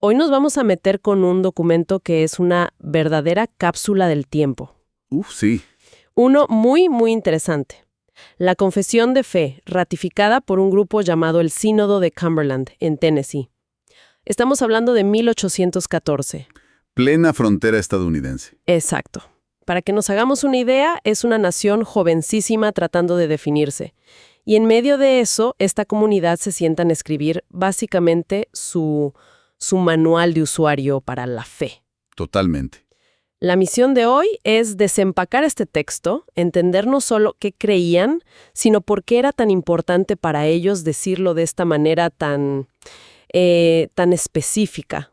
Hoy nos vamos a meter con un documento que es una verdadera cápsula del tiempo. Sí. Uno muy, muy interesante. La Confesión de Fe, ratificada por un grupo llamado el Sínodo de Cumberland, en Tennessee. Estamos hablando de 1814. Plena frontera estadounidense. Exacto. Para que nos hagamos una idea, es una nación jovencísima tratando de definirse. Y en medio de eso, esta comunidad se sienta a escribir básicamente su manual de usuario para la fe. Totalmente. La misión de hoy es desempacar este texto, entender no solo qué creían, sino por qué era tan importante para ellos decirlo de esta manera tan específica.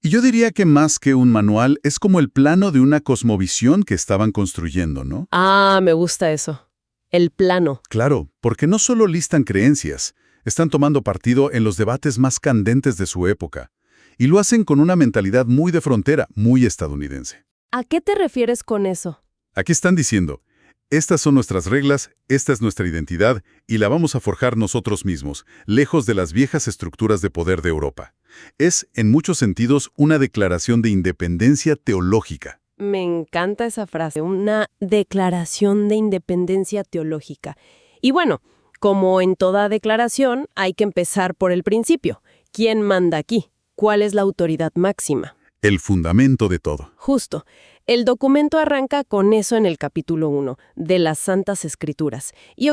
Y yo diría que más que un manual, es como el plano de una cosmovisión que estaban construyendo, ¿no? Ah, me gusta eso. El plano. Claro, porque no solo listan creencias, están tomando partido en los debates más candentes de su época. Y lo hacen con una mentalidad muy de frontera, muy estadounidense. ¿A qué te refieres con eso? Aquí están diciendo, estas son nuestras reglas, esta es nuestra identidad y la vamos a forjar nosotros mismos, lejos de las viejas estructuras de poder de Europa. Es, en muchos sentidos, una declaración de independencia teológica. Me encanta esa frase, una declaración de independencia teológica. Y bueno, como en toda declaración, hay que empezar por el principio. ¿Quién manda aquí? ¿Cuál es la autoridad máxima? El fundamento de todo. Justo. El documento arranca con eso en el capítulo 1, de las Santas Escrituras. Y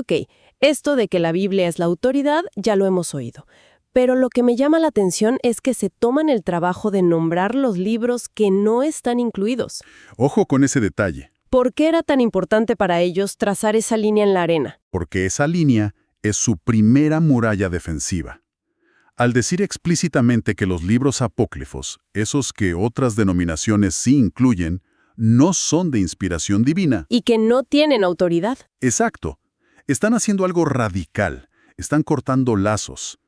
esto de que la Biblia es la autoridad ya lo hemos oído. Pero lo que me llama la atención es que se toman el trabajo de nombrar los libros que no están incluidos. Ojo con ese detalle. ¿Por qué era tan importante para ellos trazar esa línea en la arena? Porque esa línea es su primera muralla defensiva. Al decir explícitamente que los libros apócrifos, esos que otras denominaciones sí incluyen, no son de inspiración divina. Y que no tienen autoridad. Exacto. Están haciendo algo radical. Están cortando lazos.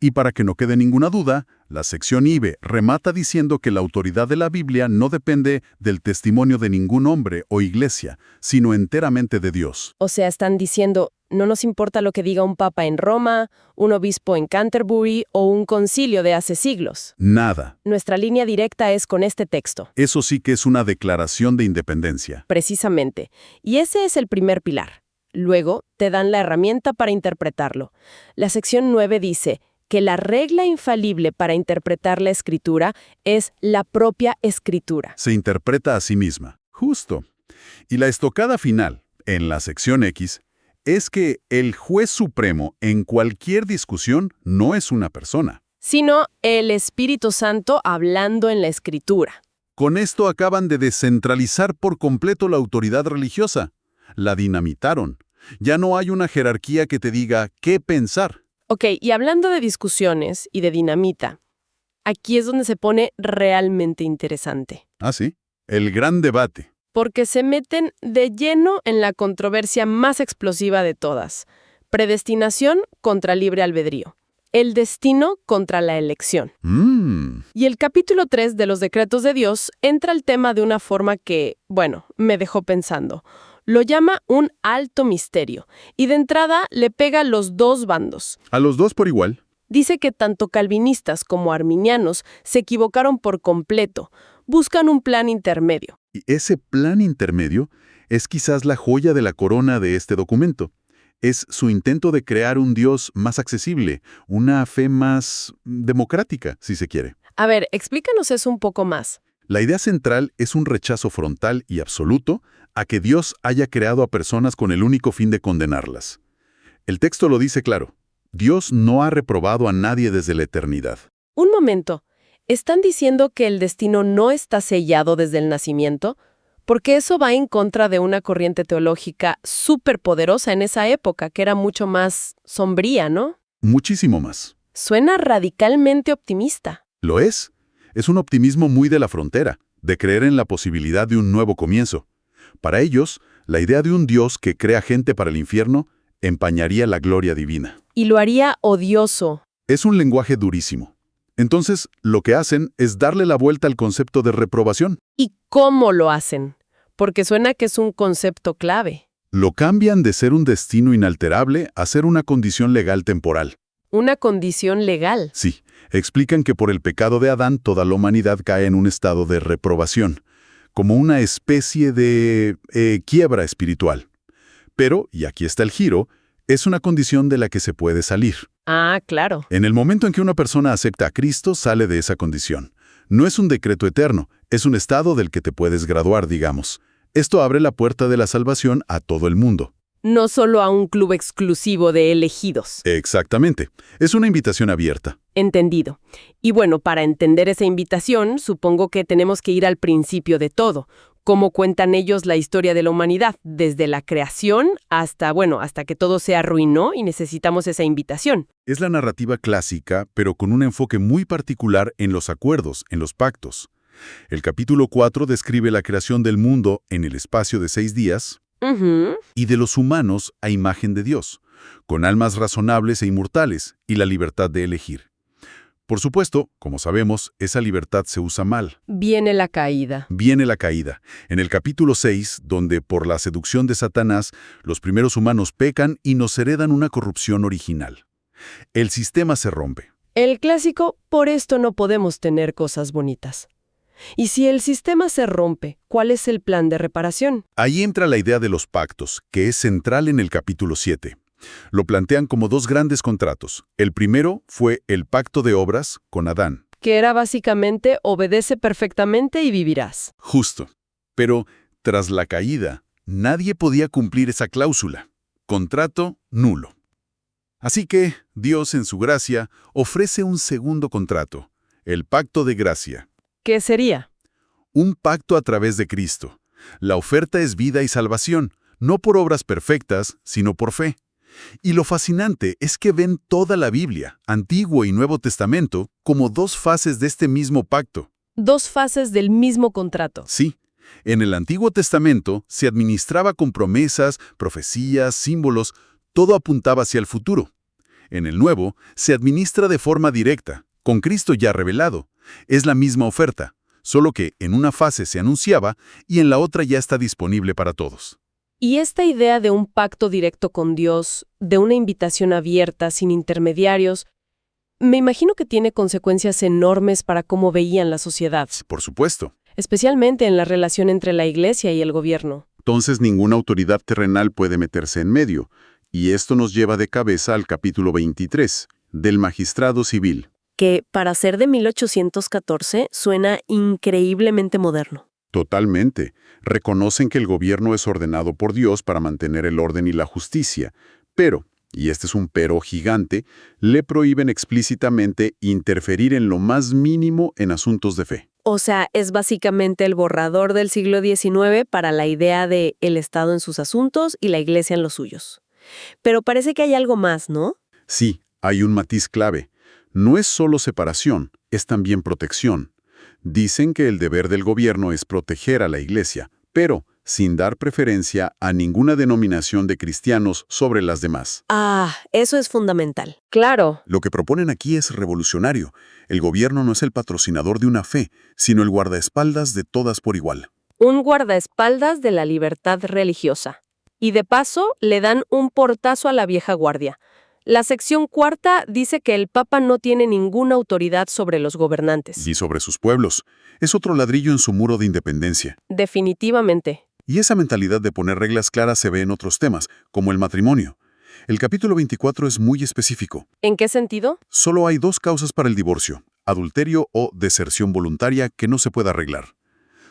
Y para que no quede ninguna duda, la sección IBE remata diciendo que la autoridad de la Biblia no depende del testimonio de ningún hombre o iglesia, sino enteramente de Dios. O sea, están diciendo, no nos importa lo que diga un papa en Roma, un obispo en Canterbury o un concilio de hace siglos. Nada. Nuestra línea directa es con este texto. Eso sí que es una declaración de independencia. Precisamente. Y ese es el primer pilar. Luego, te dan la herramienta para interpretarlo. La sección 9 dice que la regla infalible para interpretar la Escritura es la propia Escritura. Se interpreta a sí misma. Justo. Y la estocada final, en la sección X, es que el juez supremo en cualquier discusión no es una persona, sino el Espíritu Santo hablando en la Escritura. Con esto acaban de descentralizar por completo la autoridad religiosa. La dinamitaron. Ya no hay una jerarquía que te diga qué pensar. Y hablando de discusiones y de dinamita, aquí es donde se pone realmente interesante. Ah, sí. El gran debate. Porque se meten de lleno en la controversia más explosiva de todas. Predestinación contra libre albedrío. El destino contra la elección. Y el capítulo 3 de los Decretos de Dios entra al tema de una forma que, me dejó pensando. Lo llama un alto misterio, y de entrada le pega a los dos bandos. A los dos por igual. Dice que tanto calvinistas como arminianos se equivocaron por completo, buscan un plan intermedio. Y ese plan intermedio es quizás la joya de la corona de este documento. Es su intento de crear un Dios más accesible, una fe más democrática, si se quiere. A ver, explícanos eso un poco más. La idea central es un rechazo frontal y absoluto a que Dios haya creado a personas con el único fin de condenarlas. El texto lo dice claro. Dios no ha reprobado a nadie desde la eternidad. Un momento. ¿Están diciendo que el destino no está sellado desde el nacimiento? Porque eso va en contra de una corriente teológica súper poderosa en esa época, que era mucho más sombría, ¿no? Muchísimo más. Suena radicalmente optimista. Lo es. Es un optimismo muy de la frontera, de creer en la posibilidad de un nuevo comienzo. Para ellos, la idea de un Dios que crea gente para el infierno empañaría la gloria divina. Y lo haría odioso. Es un lenguaje durísimo. Entonces, lo que hacen es darle la vuelta al concepto de reprobación. ¿Y cómo lo hacen? Porque suena que es un concepto clave. Lo cambian de ser un destino inalterable a ser una condición legal temporal. ¿Una condición legal? Sí, Explican que por el pecado de Adán toda la humanidad cae en un estado de reprobación, como una especie de quiebra espiritual. Pero, y aquí está el giro, es una condición de la que se puede salir. Ah, claro. En el momento en que una persona acepta a Cristo, sale de esa condición. No es un decreto eterno, es un estado del que te puedes graduar, digamos. Esto abre la puerta de la salvación a todo el mundo. No solo a un club exclusivo de elegidos. Exactamente. Es una invitación abierta. Entendido. Y bueno, para entender esa invitación, supongo que tenemos que ir al principio de todo. Cómo cuentan ellos la historia de la humanidad, desde la creación hasta que todo se arruinó y necesitamos esa invitación. Es la narrativa clásica, pero con un enfoque muy particular en los acuerdos, en los pactos. El capítulo 4 describe la creación del mundo en el espacio de 6 días y de los humanos a imagen de Dios, con almas razonables e inmortales y la libertad de elegir. Por supuesto, como sabemos, esa libertad se usa mal. Viene la caída. Viene la caída. En el capítulo 6, donde por la seducción de Satanás, los primeros humanos pecan y nos heredan una corrupción original. El sistema se rompe. El clásico, por esto no podemos tener cosas bonitas. Y si el sistema se rompe, ¿cuál es el plan de reparación? Ahí entra la idea de los pactos, que es central en el capítulo 7. Lo plantean como dos grandes contratos. El primero fue el pacto de obras con Adán. Que era básicamente obedece perfectamente y vivirás. Justo. Pero tras la caída, nadie podía cumplir esa cláusula. Contrato nulo. Así que Dios, en su gracia, ofrece un segundo contrato, el pacto de gracia. ¿Qué sería? Un pacto a través de Cristo. La oferta es vida y salvación, no por obras perfectas, sino por fe. Y lo fascinante es que ven toda la Biblia, Antiguo y Nuevo Testamento, como dos fases de este mismo pacto. Dos fases del mismo contrato. Sí. En el Antiguo Testamento se administraba con promesas, profecías, símbolos, todo apuntaba hacia el futuro. En el Nuevo se administra de forma directa, con Cristo ya revelado. Es la misma oferta, solo que en una fase se anunciaba y en la otra ya está disponible para todos. Y esta idea de un pacto directo con Dios, de una invitación abierta, sin intermediarios, me imagino que tiene consecuencias enormes para cómo veían la sociedad. Por supuesto. Especialmente en la relación entre la Iglesia y el gobierno. Entonces ninguna autoridad terrenal puede meterse en medio, y esto nos lleva de cabeza al capítulo 23, del magistrado civil. Que, para ser de 1814, suena increíblemente moderno. Totalmente. Reconocen que el gobierno es ordenado por Dios para mantener el orden y la justicia, pero, y este es un pero gigante, le prohíben explícitamente interferir en lo más mínimo en asuntos de fe. O sea, es básicamente el borrador del siglo XIX para la idea de el Estado en sus asuntos y la Iglesia en los suyos. Pero parece que hay algo más, ¿no? Sí, hay un matiz clave. No es solo separación, es también protección. Dicen que el deber del gobierno es proteger a la Iglesia, pero sin dar preferencia a ninguna denominación de cristianos sobre las demás. Ah, eso es fundamental. Claro. Lo que proponen aquí es revolucionario. El gobierno no es el patrocinador de una fe, sino el guardaespaldas de todas por igual. Un guardaespaldas de la libertad religiosa. Y de paso, le dan un portazo a la vieja guardia. La sección 4 dice que el Papa no tiene ninguna autoridad sobre los gobernantes. Y sobre sus pueblos. Es otro ladrillo en su muro de independencia. Definitivamente. Y esa mentalidad de poner reglas claras se ve en otros temas, como el matrimonio. El capítulo 24 es muy específico. ¿En qué sentido? Solo hay 2 causas para el divorcio, adulterio o deserción voluntaria, que no se puede arreglar.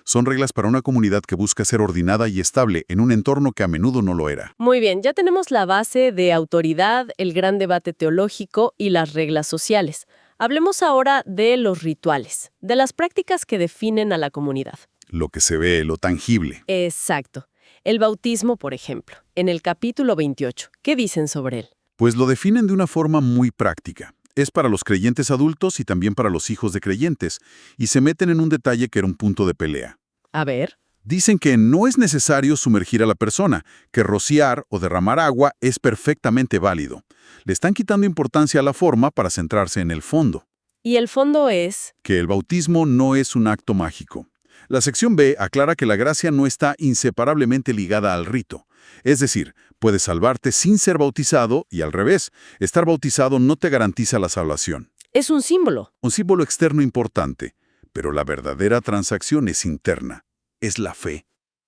Son reglas para una comunidad que busca ser ordenada y estable en un entorno que a menudo no lo era. Muy bien, ya tenemos la base de autoridad, el gran debate teológico y las reglas sociales. Hablemos ahora de los rituales, de las prácticas que definen a la comunidad. Lo que se ve, lo tangible. Exacto. El bautismo, por ejemplo, en el capítulo 28. ¿Qué dicen sobre él? Pues lo definen de una forma muy práctica. Es para los creyentes adultos y también para los hijos de creyentes, y se meten en un detalle que era un punto de pelea. A ver. Dicen que no es necesario sumergir a la persona, que rociar o derramar agua es perfectamente válido. Le están quitando importancia a la forma para centrarse en el fondo. ¿Y el fondo es? Que el bautismo no es un acto mágico. La sección B aclara que la gracia no está inseparablemente ligada al rito. Es decir, puedes salvarte sin ser bautizado y al revés, estar bautizado no te garantiza la salvación. Es un símbolo. Un símbolo externo importante, pero la verdadera transacción es interna. Es la fe.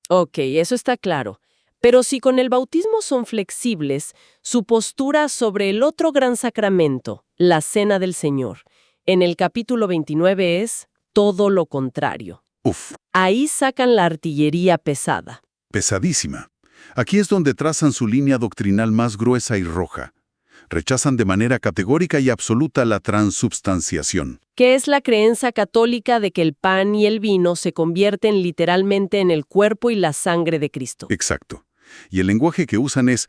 Ok, eso está claro. Pero si con el bautismo son flexibles, su postura sobre el otro gran sacramento, la Cena del Señor, en el capítulo 29 es todo lo contrario. Uf, Ahí sacan la artillería pesada. pesadísima. Aquí es donde trazan su línea doctrinal más gruesa y roja. Rechazan de manera categórica y absoluta la transubstanciación. Que es la creencia católica de que el pan y el vino se convierten literalmente en el cuerpo y la sangre de Cristo. Exacto. Y el lenguaje que usan es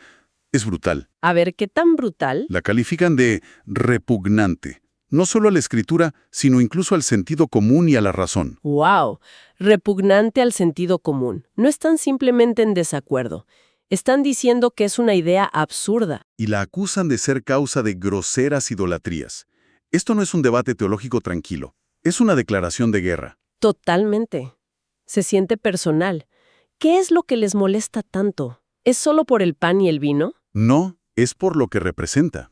brutal. A ver, ¿qué tan brutal? La califican de repugnante, no solo a la escritura, sino incluso al sentido común y a la razón. ¡Wow! Repugnante al sentido común. No están simplemente en desacuerdo. Están diciendo que es una idea absurda. Y la acusan de ser causa de groseras idolatrías. Esto no es un debate teológico tranquilo, es una declaración de guerra. Totalmente. Se siente personal. ¿Qué es lo que les molesta tanto? ¿Es solo por el pan y el vino? No, es por lo que representa.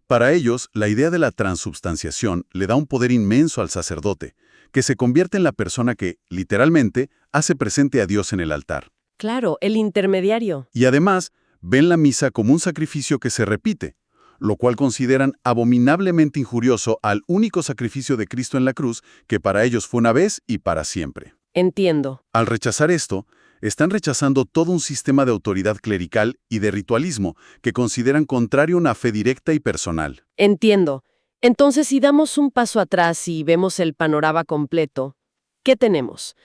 Para ellos, la idea de la transubstanciación le da un poder inmenso al sacerdote, que se convierte en la persona que, literalmente, hace presente a Dios en el altar. Claro, el intermediario. Y además, ven la misa como un sacrificio que se repite, lo cual consideran abominablemente injurioso al único sacrificio de Cristo en la cruz, que para ellos fue una vez y para siempre. Entiendo. Al rechazar esto, están rechazando todo un sistema de autoridad clerical y de ritualismo que consideran contrario a una fe directa y personal. Entiendo. Entonces, si damos un paso atrás y vemos el panorama completo, ¿qué tenemos?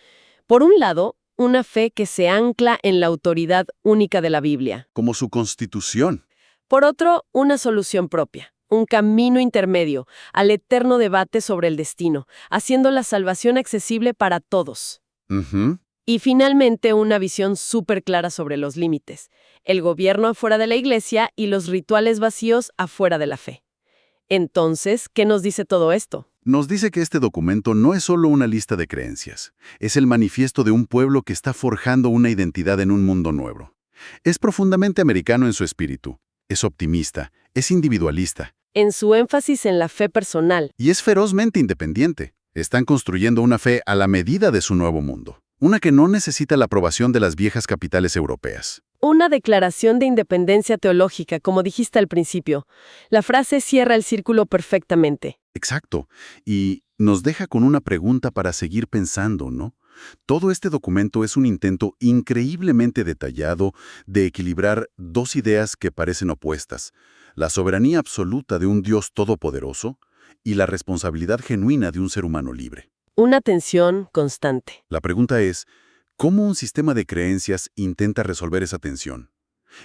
Por un lado, una fe que se ancla en la autoridad única de la Biblia. Como su constitución. Por otro, una solución propia, un camino intermedio al eterno debate sobre el destino, haciendo la salvación accesible para todos. Ujú. Y finalmente, una visión súper clara sobre los límites, el gobierno afuera de la iglesia y los rituales vacíos afuera de la fe. Entonces, ¿qué nos dice todo esto? Nos dice que este documento no es solo una lista de creencias, es el manifiesto de un pueblo que está forjando una identidad en un mundo nuevo. Es profundamente americano en su espíritu, es optimista, es individualista. En su énfasis en la fe personal. Y es ferozmente independiente. Están construyendo una fe a la medida de su nuevo mundo. Una que no necesita la aprobación de las viejas capitales europeas. Una declaración de independencia teológica, como dijiste al principio. La frase cierra el círculo perfectamente. Exacto. Y nos deja con una pregunta para seguir pensando, ¿no? Todo este documento es un intento increíblemente detallado de equilibrar dos ideas que parecen opuestas: la soberanía absoluta de un Dios todopoderoso y la responsabilidad genuina de un ser humano libre. Una tensión constante. La pregunta es, ¿cómo un sistema de creencias intenta resolver esa tensión?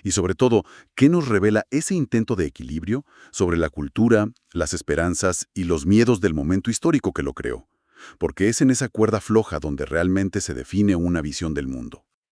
Y sobre todo, ¿qué nos revela ese intento de equilibrio sobre la cultura, las esperanzas y los miedos del momento histórico que lo creó? Porque es en esa cuerda floja donde realmente se define una visión del mundo.